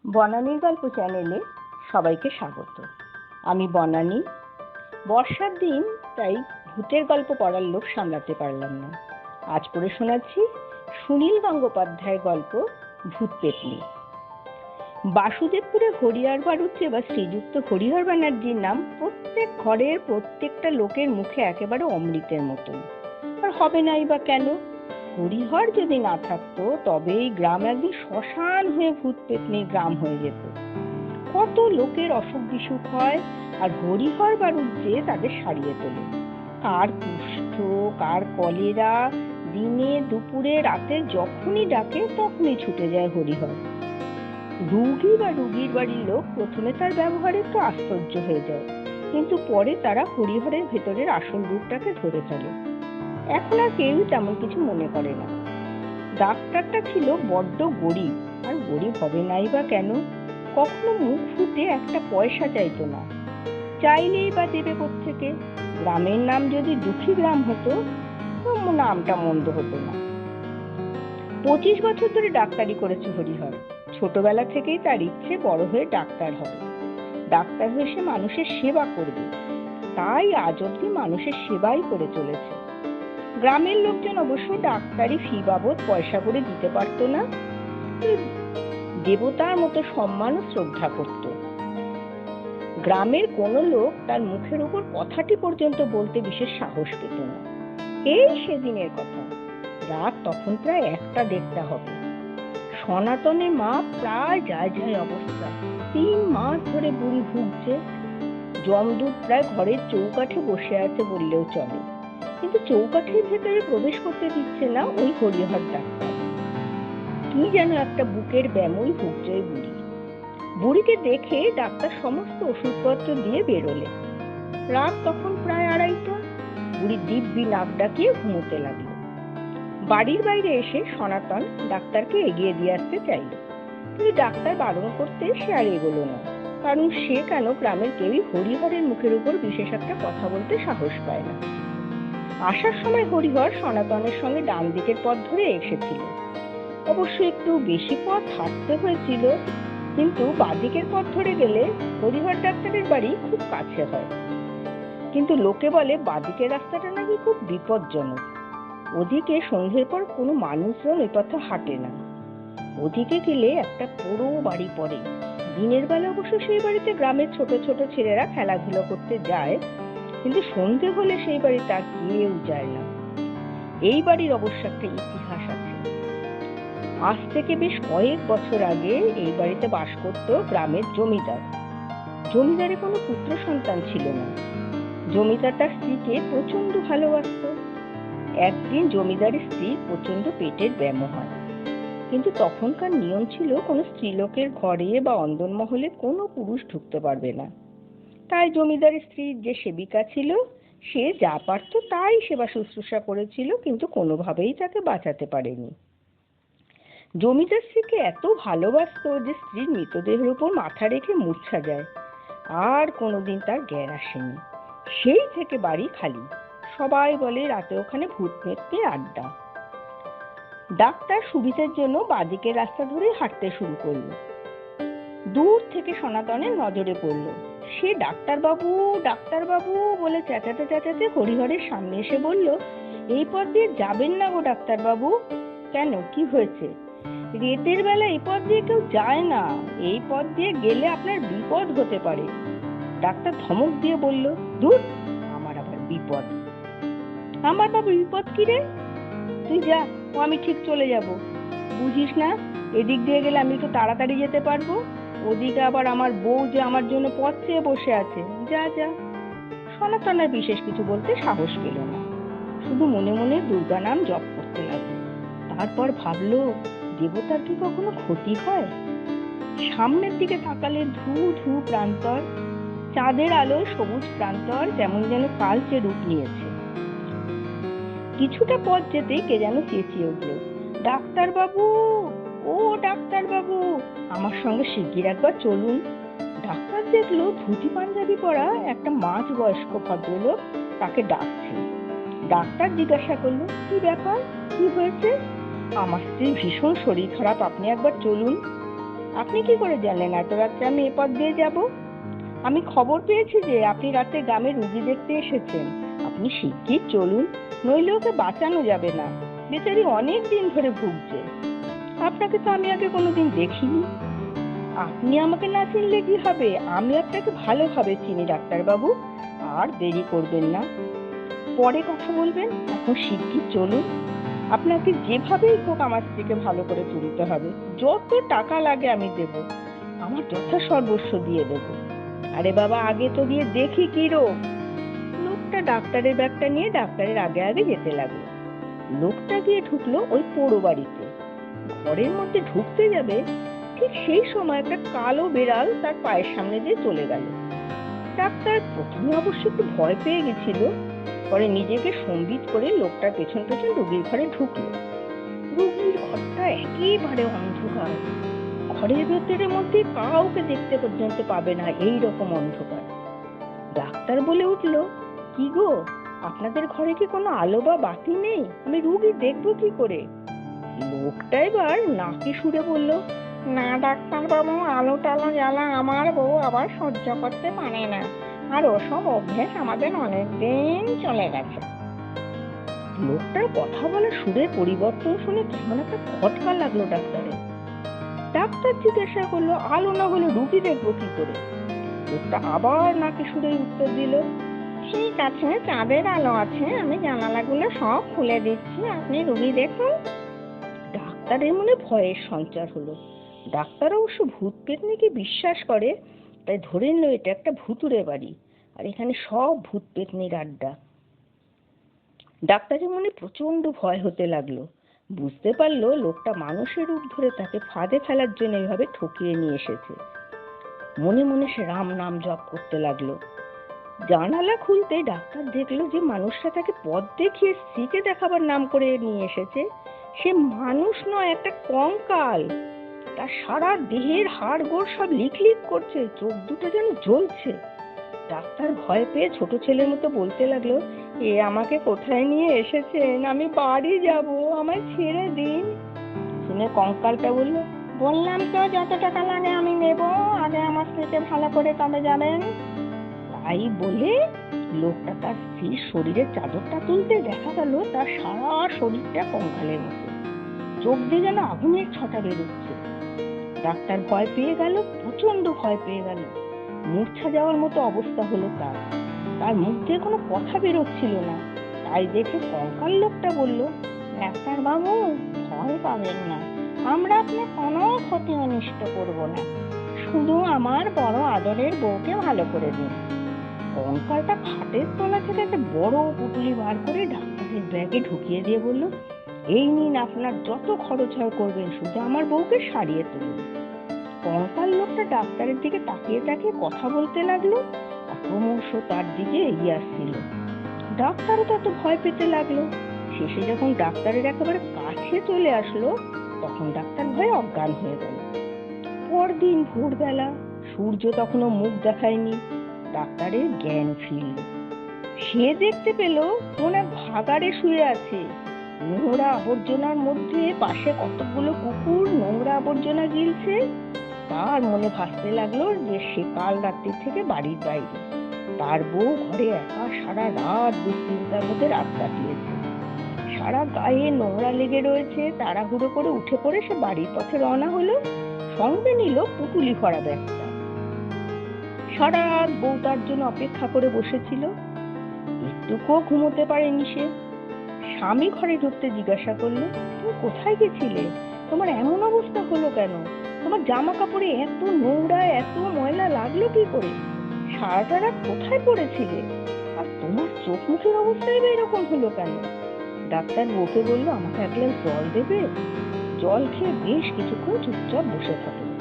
বনানীর গল্প চ্যানেলে সবাইকে স্বাগত। আমি বনানী। বর্ষার দিন, তাই ভূতের গল্প পড়ার লোভ সামলাতে পারলাম না। আজ পড়ে শোনাচ্ছি সুনীল গঙ্গোপাধ্যায়ের গল্প ভূত পেত্নী। বাসুদেবপুরে হরিহর বাড়ুজ্যে বা শ্রীযুক্ত হরিহর ব্যানার্জির নাম প্রত্যেক ঘরের প্রত্যেকটা লোকের মুখে একেবারে অমৃতের মতন। আর হবে নাই বা কেন? হরিহর যদি না থাকতো তবে এই গ্রাম একদিন শ্মশান হয়ে ভূত পেত্নীর গ্রাম হয়ে যেত। কত লোকের অসুখ বিসুখ হয়, আর হরিহর বাড়ুজ্যে তাদের সারিয়ে তোলে। কার কুষ্ঠ, কার কলেরা, দিনে দুপুরে রাতে যখনই ডাকে তখনই ছুটে যায় হরিহর। রুগী বা রুগীর বাড়ির লোক প্রথমে তার ব্যবহারে একটু আশ্চর্য হয়ে যায়, কিন্তু পরে তারা হরিহরের ভেতরের আসল রূপটাকে ধরে ফেলে। এখন আর কেউ তেমন কিছু মনে করে না। ডাক্তারটা ছিল বড্ড গরিব, আর গরিব হবে নাই বা কেন? কখনো মুখ ফুটে একটা পয়সা চাইতো না। চাইলেই বা দেবে কোত্থেকে? গ্রামের নাম যদি দুঃখী গ্রাম হতো তো নামটা মন্দ হতো না। 25 বছর ধরে ডাক্তারি করেছে হরিহর। ছোটবেলা থেকেই তার ইচ্ছে বড় হয়ে ডাক্তার হবে। ডাক্তার হয়ে সে মানুষের সেবা করবে। তাই আজ অব্দি মানুষের সেবাই করে চলেছে। গ্রামের লোকজন অবশ্য ডাক্তারি ফি বাবদ পয়সা করে দিতে পারত না। দেবতার মতো সম্মান ও শ্রদ্ধা করত। গ্রামের কোনো লোক তার মুখের উপর কথাটি পর্যন্ত বলতে বিশেষ সাহস পেত না। এই সেদিনের কথা, রাত তখন প্রায় 1টা-1:30 হবে। সনাতনের মা প্রায় যায় যায় অবস্থা। 3 মাস ধরে বুড়ি ভুগছে। যমদূত প্রায় ঘরের চৌকাঠে বসে আছে বললেও চলে, কিন্তু চৌকাঠের ভেতরে প্রবেশ করতে দিচ্ছে না ওই হরিহর ডাক্তার। কি যেন একটা বুকের ব্যামোই ভুগছে ওই বুড়ি। বুড়িকে দেখে ডাক্তার সমস্ত ওষুধপত্র দিয়ে বেরোলে। রাত তখন প্রায় 2:30। বুড়ি দিব্যি নাক ডাকিয়ে ঘুমোতে লাগলো। বাড়ির বাইরে এসে সনাতন ডাক্তারকে এগিয়ে দিয়ে আসতে চাইল, কিন্তু ডাক্তার বারণ করতে সে আর এগোলো না। কারণ সে কেন গ্রামের কেউই হরিহরের মুখের উপর বিশেষ একটা কথা বলতে সাহস পায় না। আসার সময় হরিহর সনাতনের সঙ্গে ডান দিকের পথ ধরে এসেছিল। অবশ্য একটু বেশি পথ হাঁটতে হয়েছিল, কিন্তু বাঁদিকের পথ ধরে গেলে হরিহর ডাক্তারের বাড়ি খুব কাছে হয়। কিন্তু লোকে বলে বাঁদিকের রাস্তাটা নাকি খুব বিপজ্জনক। ওদিকে সন্ধ্যের পর কোনো মানুষজন ওই পথে হাঁটে না। ওদিকে গেলে একটা পুরো বাড়ি পড়ে। দিনের বেলা অবশ্য সেই বাড়িতে গ্রামের ছোট ছোট ছেলেরা খেলাধুলো করতে যায়, কিন্তু সন্ধে হলে সেই বাড়িতে আর কেউ যায় না। এই বাড়ির অবশ্য একটা ইতিহাস আছে। আজ থেকে বেশ কয়েক বছর আগে এই বাড়িতে বাস করত গ্রামের জমিদার। জমিদারের কোনো পুত্র সন্তান ছিল না। জমিদার তার স্ত্রীকে প্রচন্ড ভালোবাসত। একদিন জমিদারের স্ত্রীর প্রচন্ড পেটের ব্যামো হয়, কিন্তু তখনকার নিয়ম ছিল কোনো স্ত্রীলোকের ঘরে বা অন্দরমহলে কোনো পুরুষ ঢুকতে পারবে না। তাই জমিদারের স্ত্রীর যে সেবিকা ছিল সে যা পারত তাই সেবা শুশ্রূষা করেছিল, কিন্তু কোনোভাবেই তাকে বাঁচাতে পারেনি। জমিদার স্ত্রীকে এত ভালোবাসত যে স্ত্রীর মৃতদেহের উপর মাথা রেখে মূর্ছা যায়। আর কোনোদিন তার জ্ঞান আসেনি। সেই থেকে বাড়ি খালি। সবাই বলে রাতে ওখানে ভূত পেত্নীর আড্ডা। ডাক্তার সুবিধের জন্য বাঁদিকের রাস্তা ধরে হাঁটতে শুরু করলো। দূর থেকে সনাতনের নজরে পড়ল। সে ডাক্তারবাবু ডাক্তারবাবু বলে চেঁচাতে চেঁচাতে হরিহরের সামনে এসে বলল, এই পথ দিয়ে যাবেন না গো ডাক্তারবাবু। কেন, কি হয়েছে? রাতের বেলা এই পথ দিয়ে কেউ যায় না। এই পথ দিয়ে গেলে আপনার বিপদ হতে পারে। ডাক্তার ধমক দিয়ে বলল, দূর, আমার আবার বিপদ? আমার বাবা বিপদ কি রে? তুই যা, ও আমি ঠিক চলে যাব। বুঝিস না, এদিক দিয়ে গেলে আমি একটু তাড়াতাড়ি যেতে পারবো। ওদিকে আবার আমার বউ যে আমার জন্য পথ চেয়ে বসে আছে। যা যা। সনাতনের বিশেষ কিছু বলতে সাহস পেল না, শুধু মনে মনে দুর্গা নাম জপ করতে লাগলো। তারপর ভাবলো, দেবতার কি কখনো ক্ষতি হয়? সামনের দিকে তাকালে ধূ ধূ প্রান্তর, চাঁদের আলো সবুজ প্রান্তর যেমন যেন কালচে রূপ নিয়েছে। কিছুটা পথ যেতে কে যেন চেঁচিয়ে উঠল, ডাক্তারবাবু, ও ডাক্তারবাবু, আমার সঙ্গে শিগগির একবার চলুন। ডাক্তার দেখলো ধুতি পাঞ্জাবি পরা একটা মাঝ বয়স্ক ভদ্রলোক তাকে ডাকছে। ডাক্তার জিজ্ঞাসা করলো, কি ব্যাপার, কি হয়েছে? আমার স্ত্রীর ভীষণ শরীর খারাপ, আপনি একবার চলুন। আপনি কি করে জানলেন এত রাত্রে আমি এ পথ দিয়ে যাব? আমি খবর পেয়েছি যে আপনি রাতে গ্রামে রুগী দেখতে এসেছেন। আপনি শিগগির চলুন, নইলে ওকে বাঁচানো যাবে না। বেচারি অনেক দিন ধরে ভুগছে। আপনাকে তো আমি আগে কোনোদিন দেখিনি। আপনি আমাকে না চিনলে কি হবে? আমি আপনাকে ভালোভাবে চিনি ডাক্তারবাবু। আর দেরি করবেন না, পরে কথা বলবেন। এখন শিগগির চলুন। আপনাকে যেভাবেই হোক আমার স্ত্রীকে ভালো করে তুলতে হবে। যত টাকা লাগে আমি দেব, আমার যথা সর্বস্ব দিয়ে দেব। আরে বাবা, আগে তো গিয়ে দেখি কি রোগ। লোকটা ডাক্তারের ব্যাগটা নিয়ে ডাক্তারের আগে আগে যেতে লাগলো। লোকটা গিয়ে ঢুকলো ওই পোড়ো বাড়িতে। ঘরের মধ্যে ঢুকতে যাবে, ঠিক সেই সময় একটা কালো বিড়াল তার পায়ের সামনে দিয়ে চলে গেল। ডাক্তার প্রথমে অবশ্য একটু ভয় পেয়ে গেছিল, পরে নিজেকে সম্বিত করে লোকটার পেছন পেছন রুগীর ঘরে ঢুকলো। রুগীর ঘরটা একেবারে অন্ধকার, ঘরের ভেতরের মধ্যে কাউকে দেখতে পর্যন্ত পাবে না, এই রকম অন্ধকার। ডাক্তার বলে উঠল, কি গো, আপনাদের ঘরে কি কোনো আলো বা বাতি নেই? আমি রুগী দেখবো কি করে? লোকটা এবার নাকি সুরে বলল, না ডাক্তার বাবু, আলো টালো জ্বালা আমার বউ আবার সহ্য করতে পারে না, আর ওসব অভ্যেস আমাদের অনেক দিন চলে গেছে। লোকটার কথা বলার সুরের পরিবর্তন শুনে কেমন একটা খটকা লাগলো ডাক্তারের। ডাক্তার জিজ্ঞাসা করলো, আলো না হলে রুগী দেখবো কি করে? লোকটা আবার নাকি সুরে উত্তর দিল, ঠিক আছে, চাঁদের আলো আছে, আমি জানালাগুলো সব খুলে দিচ্ছি, আপনি রুগী দেখুন। ডাক্তারের মনে ভয়ের সঞ্চার হলো। ডাক্তার অবশ্য ভূত পেতনিকে বিশ্বাস করে, তাই ধরে নিল এটা একটা ভুতুড়ে বাড়ি, আর এখানে সব ভূত পেতনির আড্ডা। ডাক্তারের মনে প্রচন্ড ভয় হতে লাগলো। বুঝতে পারলো লোকটা মানুষের রূপ ধরে তাকে ফাঁদে ফেলার জন্য এইভাবে ঠকিয়ে নিয়ে এসেছে। মনে মনে সে রাম নাম জপ করতে লাগলো। জানালা খুলতে ডাক্তার দেখলো যে মানুষটা তাকে পথ দেখিয়ে স্ত্রীকে দেখাবার নাম করে নিয়ে এসেছে, সে মানুষ নয়, একটা কঙ্কাল। তার সারা দেহের হাড় গোড় সব লিকলিক করছে, চোখ দুটো যেন জ্বলছে। ডাক্তার ভয় পেয়ে ছোট ছেলের মতো বলতে লাগলো, এ আমাকে কোথায় নিয়ে এসেছেন? আমি বাড়ি যাব, আমায় ছেড়ে দিন। শুনে কঙ্কালটা বলল, বললাম তো যত টাকা লাগে আমি নেব, আগে আমার স্ত্রীকে ভালো করে তবে যাবেন। তাই বলে লোকটা তার স্ত্রীর শরীরের চাদরটা তুলতে দেখা গেল তার সারা শরীরটা কঙ্কালের মতো, চোখ দিয়ে যেন আগুনের ছটা বেরোচ্ছে। ডাক্তার ভয় পেয়ে গেল, প্রচন্ড ভয় পেয়ে গেল। মূর্ছা যাওয়ার মতো অবস্থা হলো তার। তার মুখ দিয়ে কোনো কথা বেরোচ্ছিল না। তাই দেখে কঙ্কাল লোকটা বলল, ডাক্তার বাবু, ভয় পাবেন না, আমরা আপনার কোনো ক্ষতি অনিষ্ট করব না, শুধু আমার বড় আদরের বউকে ভালো করে দিন। কঙ্কালটা খাটের তলা থেকে একটা বড় পুঁটুলি বার করে ডাক্তারের ব্যাগে ঢুকিয়ে দিয়ে বলল, এই নিন, আপনার যত খরচ হয় করবেন, শুধু আমার বউকে সারিয়ে তুলুন। কঙ্কাল লোকটা ডাক্তারের দিকে তাকিয়ে তাকিয়ে কথা বলতে লাগলো, আর ক্রমশ তার দিকে এগিয়ে আসছিল। ডাক্তারও তত ভয় পেতে লাগলো। শেষে যখন ডাক্তারের একেবারে কাছে চলে আসলো, তখন ডাক্তার ভয়ে অজ্ঞান হয়ে গেল। পরদিন ভোরবেলা, সূর্য তখনও মুখ দেখায়নি, ডাক্তারের জ্ঞান ফিরল। সে দেখতে পেল কোন এক ভাগাড়ে শুয়ে আছে। নোংরা আবর্জনার মধ্যে পাশে কতগুলো কুকুর নোংরা আবর্জনা গিলছে। তার মনে ভাসতে লাগলো যে সে কাল রাত্রি থেকে বাড়ির বাইরে, তার বউ ঘরে একা সারা রাত দুশ্চিন্তার মধ্যে রাত কাটিয়েছে। সারা গায়ে নোংরা লেগে রয়েছে। তাড়াহুড়ো করে উঠে পড়ে সে বাড়ির পথে রওনা হলো। সঙ্গে নিল পুঁটুলি ভরা ব্যাগটা। সারা রাত বউ তার জন্য অপেক্ষা করে বসেছিল, একটুকুও ঘুমোতে পারেনি সে। স্বামী ঘরে ঢুকতে জিজ্ঞাসা করলো, তুমি কোথায় গেছিলে? তোমার এমন অবস্থা হলো কেন? তোমার জামা কাপড়ে এত নোংরা, এত ময়লা লাগলো কি করে? সারাটা রাত কোথায় পড়েছিলে? আর তোমার চোখ মুখের অবস্থায় এরকম হলো কেন? ডাক্তার বউকে বললো, আমাকে এক গ্লাস জল দেবে? জল খেয়ে বেশ কিছুক্ষণ চুপচাপ বসে থাকলো।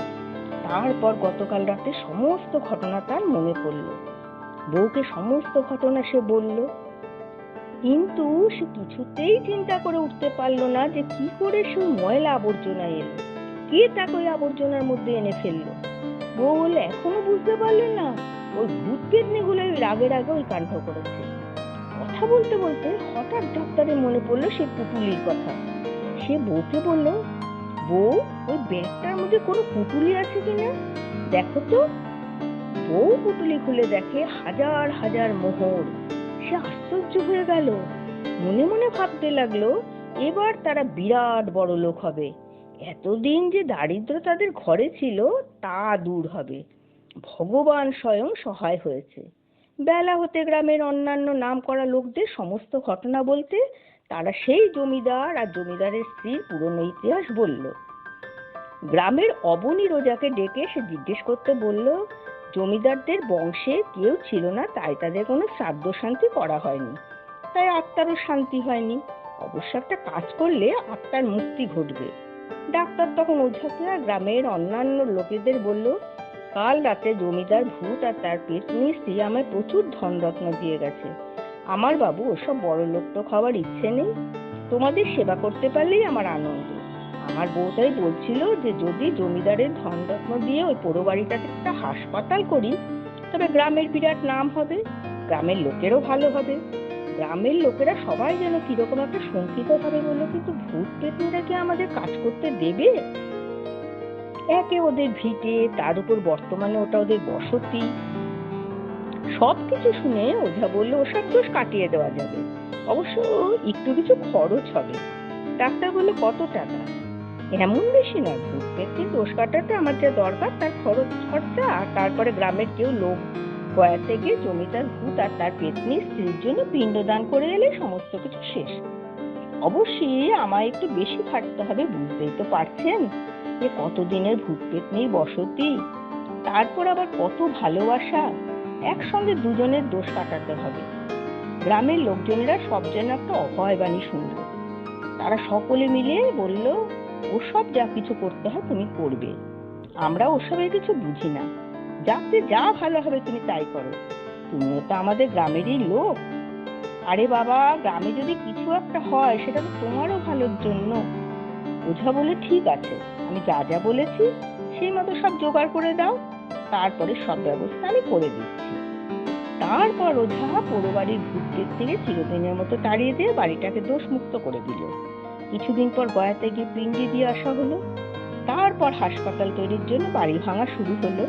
তারপর গতকাল রাতে সমস্ত ঘটনা তার মনে পড়লো। বউকে সমস্ত ঘটনা সে বলল, কিন্তু সে কিছুতেই চিন্তা করে উঠতে পারলো না যে কি করে সে ময়লা আবর্জনা এলো, কে তাকে ওই আবর্জনার মধ্যে এনে ফেললো। বউ বললে, এখনো বুঝতে পারলেন না? ওই ভূত পেতনিগুলো রাগের আগে ওই কাণ্ড করেছে। কথা বলতে বলতে হঠাৎ ডাক্তারের মনে পড়লো সে পুঁটুলির কথা। সে বউকে বলল, বউ, ওই ব্যাগটার মধ্যে কোনো পুঁটুলি আছে কিনা দেখো তো। বউ পুঁটুলি খুলে দেখে হাজার হাজার মোহর। সে আশ্চর্য হয়ে গেল, মনে মনে ভাবতে লাগলো এবার তারা বিরাট বড় লোক হবে। এতদিন যে দারিদ্র তাদের ঘরে ছিল তা দূর হবে। ভগবান স্বয়ং সহায় হয়েছে। বেলা হতে গ্রামের অন্যান্য নামকরা লোকদের সমস্ত ঘটনা বলতে তারা সেই জমিদার আর জমিদারের স্ত্রীর পুরনো ইতিহাস বলল। গ্রামের অবনী রোজাকে ডেকে সে জিজ্ঞেস করতে বলল, জমিদারদের বংশে কেউ ছিল না, তাই তাদের কোনো শ্রাদ্ধ শান্তি করা হয়নি, তাই আত্মারও শান্তি হয়নি। অবশ্য একটা কাজ করলে আত্মার মুক্তি ঘটবে। ডাক্তার তখন ওঝাকে আর গ্রামের অন্যান্য লোকেদের বলল, কাল রাতে জমিদার ভূত আর তার পেতনি স্ত্রী আমায় প্রচুর ধনরত্ন দিয়ে গেছে। আমার বাবু ওসব বড় লোক তো খাওয়ার ইচ্ছে নেই, তোমাদের সেবা করতে পারলেই আমার আনন্দ। আমার বউটাই বলছিল যে যদি জমিদারের ধনরত্ন দিয়ে ওই পোড়ো বাড়িটাতে একটা হাসপাতাল করি তবে গ্রামের বিরাট নাম হবে, গ্রামের লোকেরও ভালো হবে। গ্রামের লোকেরা সবাই যেন কিরকম একটা শঙ্কিত হবে বলে, কিন্তু ভূত পেতনিরা কি আমাদের কাজ করতে দেবে? একে ওদের ভিটে, তার উপর বর্তমানে ওটা ওদের বসতি। সবকিছু শুনে ওঝা বলল ওসব দোষ কাটিয়ে দেওয়া যাবে, অবশ্য একটু কিছু খরচ হবে। ডাক্তার বলল, কত টাকা? এমন বেশি নয়, ভূত পেতনির দোষ কাটাতে আমার যা দরকার তার খরচা, আর তারপরে গ্রামের কেউ লোক গয়াতে গিয়ে জমিদার ভূত আর তার পেতনির স্ত্রীর জন্য পিণ্ডদান করে এলে সমস্ত কিছু শেষ। অবশ্যই আমায় একটু বেশি খাটতে হবে, বুঝতেই তো পারছেন যে কতদিনের ভূত পেতনির বসতি, তারপর আবার কত ভালোবাসা, একসঙ্গে দুজনের দোষ কাটাতে হবে। গ্রামের লোকজনেরা সব যেন একটা অভয়বাণী শুনল। তারা সকলে মিলে বলল, ওসব যা কিছু করতে হয় তুমি করবে, আমরা ওসবের কিছু বুঝি না, যাতে যা ভালো হবে তুমি তাই করো, তুমিও তো আমাদের গ্রামেরই লোক। আরে বাবা, গ্রামে যদি কিছু একটা হয় সেটা তো তোমারও ভালোর জন্য। ওঝা বলে, ঠিক আছে, আমি যা যা বলেছি সেই মতো সব জোগাড় করে দাও, তারপরে সব ব্যবস্থা আমি করে দিচ্ছি। তারপর ওঝা পোড়ো বাড়ির ভূতদের থেকে চিরদিনের মতো তাড়িয়ে দিয়ে বাড়িটাকে দোষ মুক্ত করে দিল। কিছুদিন পর গয়াতে গিয়ে পিণ্ডি দিয়ে আসা হলো। তারপর হাসপাতাল তৈরির জন্য বাড়ি ভাঙা শুরু হলো।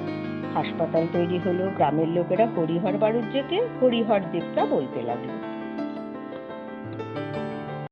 হাসপাতাল তৈরি হলো, গ্রামের লোকেরা হরিহর বাড়ুজ্যকে হরিহর দেবতা বলতে লাগলো।